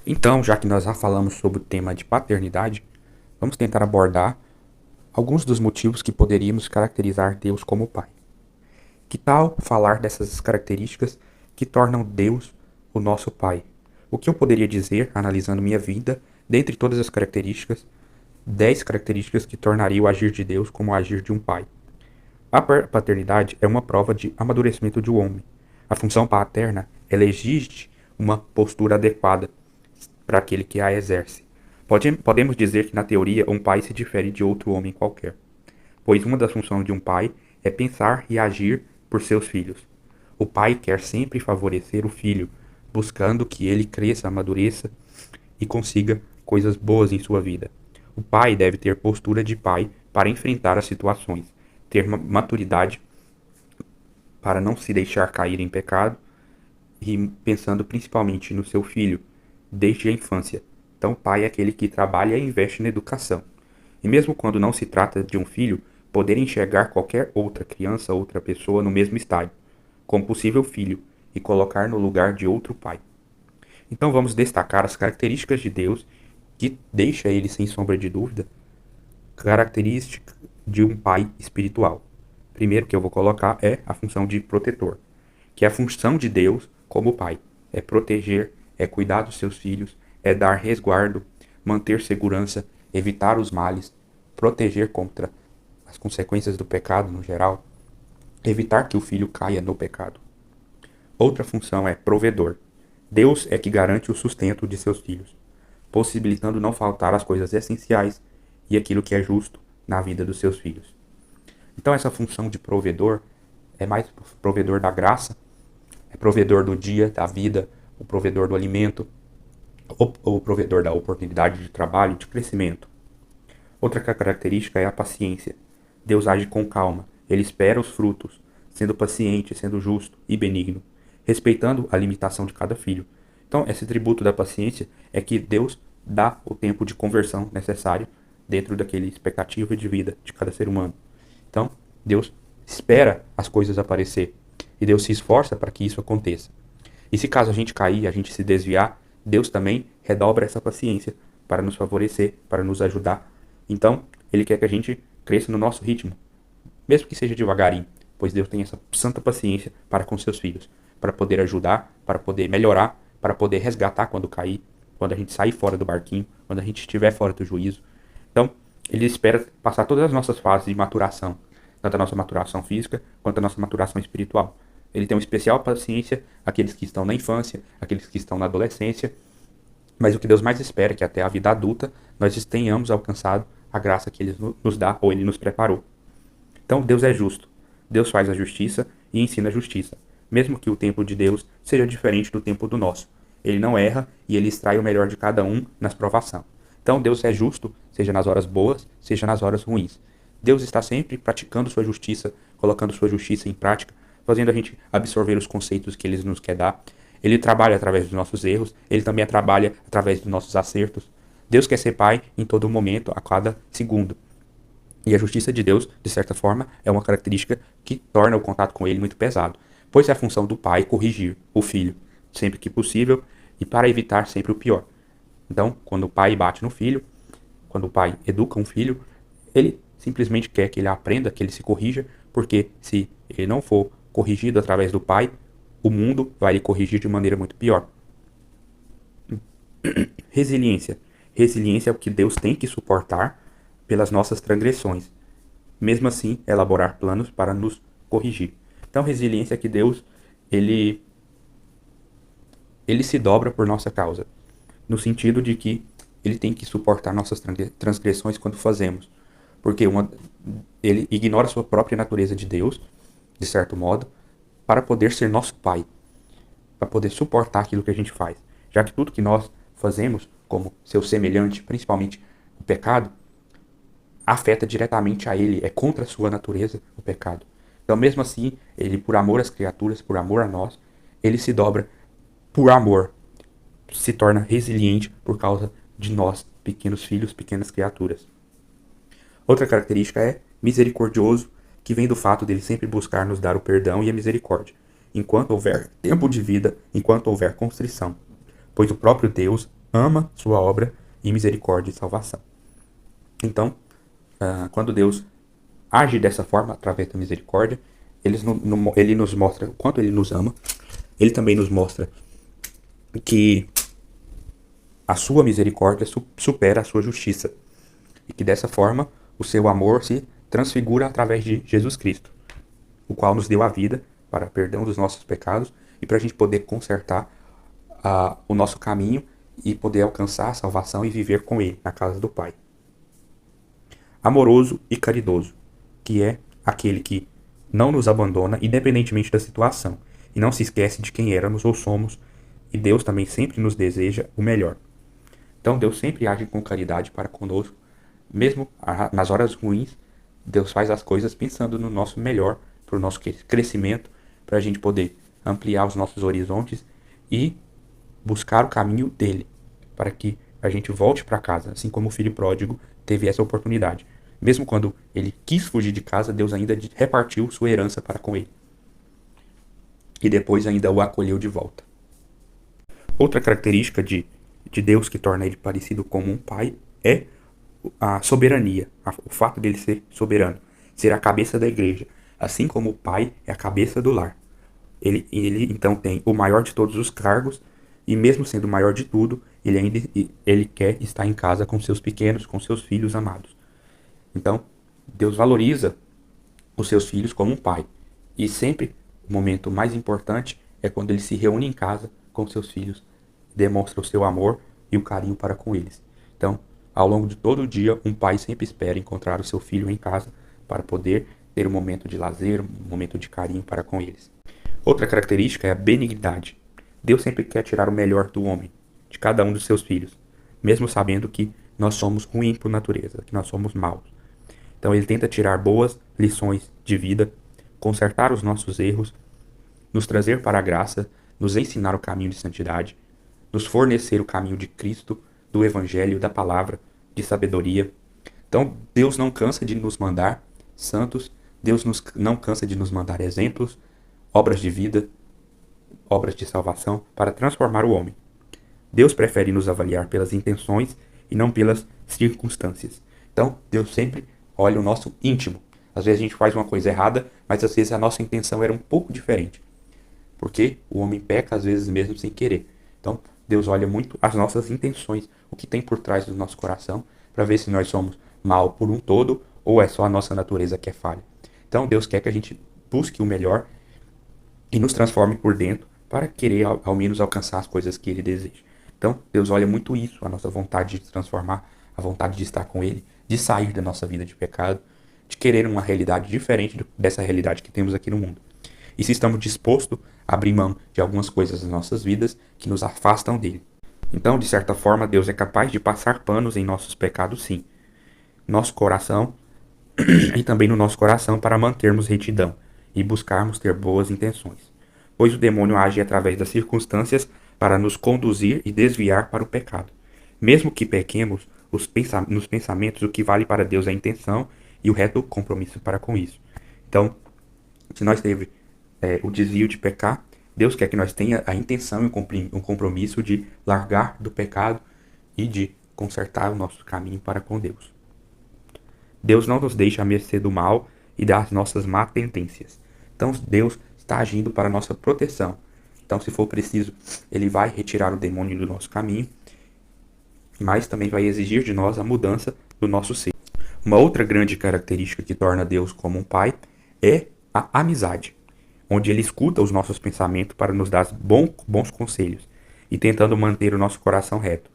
Então, já que nós já falamos sobre o tema de paternidade, vamos tentar abordar alguns dos motivos que poderíamos caracterizar Deus como Pai. Que tal falar dessas características que tornam Deus o nosso Pai? O que eu poderia dizer, analisando minha vida, dentre todas as características, 10 características que tornariam o agir de Deus como o agir de um pai? A paternidade é uma prova de amadurecimento de um homem. A função paterna, ela exige uma postura adequada para aquele que a exerce. Podemos dizer que, na teoria, um pai se difere de outro homem qualquer, pois uma das funções de um pai é pensar e agir por seus filhos. O pai quer sempre favorecer o filho, buscando que ele cresça, amadureça e consiga coisas boas em sua vida. O pai deve ter postura de pai para enfrentar as situações, ter maturidade para não se deixar cair em pecado e pensando principalmente no seu filho desde a infância. Então, o pai é aquele que trabalha e investe na educação. E mesmo quando não se trata de um filho, poder enxergar qualquer outra criança, outra pessoa no mesmo estágio, como possível filho, e colocar no lugar de outro pai. Então vamos destacar as características de Deus que deixa ele, sem sombra de dúvida, característica de um pai espiritual. Primeiro que eu vou colocar é a função de protetor, que é a função de Deus como pai. É proteger, é cuidar dos seus filhos, é dar resguardo, manter segurança, evitar os males, proteger contra as consequências do pecado no geral, evitar que o filho caia no pecado. Outra função é provedor. Deus é que garante o sustento de seus filhos, possibilitando não faltar as coisas essenciais e aquilo que é justo na vida dos seus filhos. Então essa função de provedor é mais provedor da graça, é provedor do dia, da vida, o provedor do alimento, o provedor da oportunidade de trabalho, de crescimento. Outra característica é a paciência. Deus age com calma, ele espera os frutos, sendo paciente, sendo justo e benigno, respeitando a limitação de cada filho. Então, esse tributo da paciência é que Deus dá o tempo de conversão necessário dentro daquele expectativa de vida de cada ser humano. Então, Deus espera as coisas aparecer e Deus se esforça para que isso aconteça. E se caso a gente cair, a gente se desviar, Deus também redobra essa paciência para nos favorecer, para nos ajudar. Então, Ele quer que a gente cresça no nosso ritmo, mesmo que seja devagarinho, pois Deus tem essa santa paciência para com seus filhos, para poder ajudar, para poder melhorar, para poder resgatar quando cair, quando a gente sair fora do barquinho, quando a gente estiver fora do juízo. Então, Ele espera passar todas as nossas fases de maturação, tanto a nossa maturação física quanto a nossa maturação espiritual. Ele tem uma especial paciência àqueles que estão na infância, àqueles que estão na adolescência, mas o que Deus mais espera é que até a vida adulta nós tenhamos alcançado a graça que Ele nos dá ou Ele nos preparou. Então Deus é justo. Deus faz a justiça e ensina a justiça, mesmo que o tempo de Deus seja diferente do tempo do nosso. Ele não erra e Ele extrai o melhor de cada um nas provações. Então Deus é justo, seja nas horas boas, seja nas horas ruins. Deus está sempre praticando sua justiça, colocando sua justiça em prática, fazendo a gente absorver os conceitos que Ele nos quer dar. Ele trabalha através dos nossos erros, Ele também trabalha através dos nossos acertos. Deus quer ser Pai em todo momento, a cada segundo. E a justiça de Deus, de certa forma, é uma característica que torna o contato com Ele muito pesado, pois é a função do pai corrigir o filho, sempre que possível, e para evitar sempre o pior. Então, quando o pai bate no filho, quando o pai educa um filho, ele simplesmente quer que ele aprenda, que ele se corrija, porque se ele não for corrigido através do pai, o mundo vai lhe corrigir de maneira muito pior. Resiliência. Resiliência é o que Deus tem que suportar pelas nossas transgressões. Mesmo assim, elaborar planos para nos corrigir. Então, resiliência é que Deus, ele, ele se dobra por nossa causa. No sentido de que ele tem que suportar nossas transgressões quando fazemos. Porque ele ignora a sua própria natureza de Deus, de certo modo, para poder ser nosso Pai, para poder suportar aquilo que a gente faz. Já que tudo que nós fazemos, como seu semelhante, principalmente o pecado, afeta diretamente a ele, é contra a sua natureza o pecado. Então, mesmo assim, ele, por amor às criaturas, por amor a nós, ele se dobra por amor, se torna resiliente por causa de nós, pequenos filhos, pequenas criaturas. Outra característica é misericordioso, que vem do fato dele sempre buscar nos dar o perdão e a misericórdia, enquanto houver tempo de vida, enquanto houver constrição. Pois o próprio Deus ama sua obra e misericórdia e salvação. Então, quando Deus age dessa forma, através da misericórdia, ele nos mostra o quanto ele nos ama. Ele também nos mostra que a sua misericórdia supera a sua justiça. E que dessa forma, o seu amor se transfigura através de Jesus Cristo, o qual nos deu a vida para perdão dos nossos pecados e para a gente poder consertar o nosso caminho e poder alcançar a salvação e viver com Ele na casa do Pai. Amoroso e caridoso, que é aquele que não nos abandona independentemente da situação e não se esquece de quem éramos ou somos, e Deus também sempre nos deseja o melhor. Então Deus sempre age com caridade para conosco, mesmo nas horas ruins. Deus faz as coisas pensando no nosso melhor, para o nosso crescimento, para a gente poder ampliar os nossos horizontes e buscar o caminho dele, para que a gente volte para casa, assim como o filho pródigo teve essa oportunidade. Mesmo quando ele quis fugir de casa, Deus ainda repartiu sua herança para com ele. E depois ainda o acolheu de volta. Outra característica de Deus que torna ele parecido com um pai é a soberania, o fato dele ser soberano, ser a cabeça da igreja, assim como o pai é a cabeça do lar. Ele então tem o maior de todos os cargos, e mesmo sendo o maior de tudo, ele quer estar em casa com seus pequenos, com seus filhos amados. Então, Deus valoriza os seus filhos como um pai. E sempre o momento mais importante é quando ele se reúne em casa com seus filhos, demonstra o seu amor e o carinho para com eles. Então, ao longo de todo o dia, um pai sempre espera encontrar o seu filho em casa para poder ter um momento de lazer, um momento de carinho para com eles. Outra característica é a benignidade. Deus sempre quer tirar o melhor do homem, de cada um dos seus filhos, mesmo sabendo que nós somos ruins por natureza, que nós somos maus. Então ele tenta tirar boas lições de vida, consertar os nossos erros, nos trazer para a graça, nos ensinar o caminho de santidade, nos fornecer o caminho de Cristo, do Evangelho, da palavra, de sabedoria. Então Deus não cansa de nos mandar santos, Deus não cansa de nos mandar exemplos, obras de vida, obras de salvação para transformar o homem. Deus prefere nos avaliar pelas intenções e não pelas circunstâncias. Então Deus sempre olha o nosso íntimo. Às vezes a gente faz uma coisa errada, mas às vezes a nossa intenção era um pouco diferente. Porque o homem peca às vezes mesmo sem querer. Então Deus olha muito as nossas intenções, o que tem por trás do nosso coração, para ver se nós somos mal por um todo ou é só a nossa natureza que é falha. Então Deus quer que a gente busque o melhor e nos transforme por dentro para querer ao menos alcançar as coisas que Ele deseja. Então Deus olha muito isso, a nossa vontade de se transformar, a vontade de estar com Ele, de sair da nossa vida de pecado, de querer uma realidade diferente dessa realidade que temos aqui no mundo. E se estamos dispostos a abrir mão de algumas coisas das nossas vidas que nos afastam dele. Então, de certa forma, Deus é capaz de passar panos em nossos pecados, sim. Nosso coração e também no nosso coração para mantermos retidão e buscarmos ter boas intenções. Pois o demônio age através das circunstâncias para nos conduzir e desviar para o pecado. Mesmo que pequemos, nos pensamentos, o que vale para Deus é a intenção e o reto compromisso para com isso. Então, se nós teve o desvio de pecar, Deus quer que nós tenha a intenção e um compromisso de largar do pecado e de consertar o nosso caminho para com Deus. Deus não nos deixa à mercê do mal e das nossas má tendências. Então Deus está agindo para a nossa proteção. Então, se for preciso, Ele vai retirar o demônio do nosso caminho, mas também vai exigir de nós a mudança do nosso ser. Uma outra grande característica que torna Deus como um pai é a amizade, onde Ele escuta os nossos pensamentos para nos dar bons conselhos e tentando manter o nosso coração reto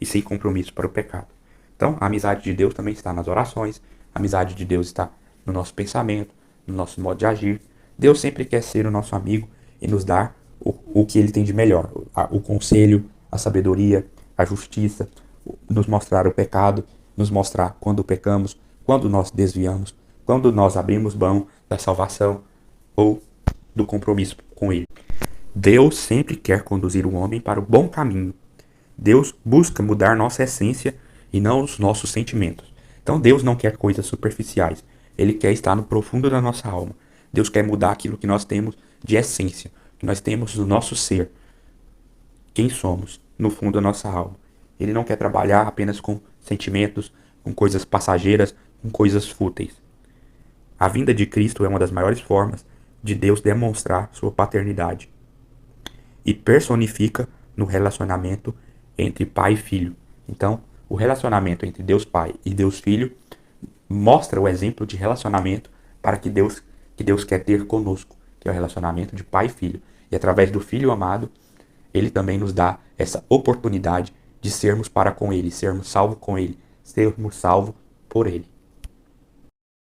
e sem compromisso para o pecado. Então, a amizade de Deus também está nas orações, a amizade de Deus está no nosso pensamento, no nosso modo de agir. Deus sempre quer ser o nosso amigo e nos dar o que Ele tem de melhor, o conselho, a sabedoria, a justiça, nos mostrar o pecado, nos mostrar quando pecamos, quando nós desviamos, quando nós abrimos mão da salvação ou do compromisso com Ele. Deus sempre quer conduzir o homem para o bom caminho. Deus busca mudar nossa essência e não os nossos sentimentos. Então Deus não quer coisas superficiais. Ele quer estar no profundo da nossa alma. Deus quer mudar aquilo que nós temos de essência, que nós temos no nosso ser. Quem somos no fundo da nossa alma. Ele não quer trabalhar apenas com sentimentos, com coisas passageiras, com coisas fúteis. A vinda de Cristo é uma das maiores formas de Deus demonstrar sua paternidade e personifica no relacionamento entre pai e filho. Então, o relacionamento entre Deus Pai e Deus Filho mostra o exemplo de relacionamento para que Deus quer ter conosco, que é o relacionamento de pai e filho. E através do Filho amado, ele também nos dá essa oportunidade de sermos para com ele, sermos salvos com ele, sermos salvos por ele.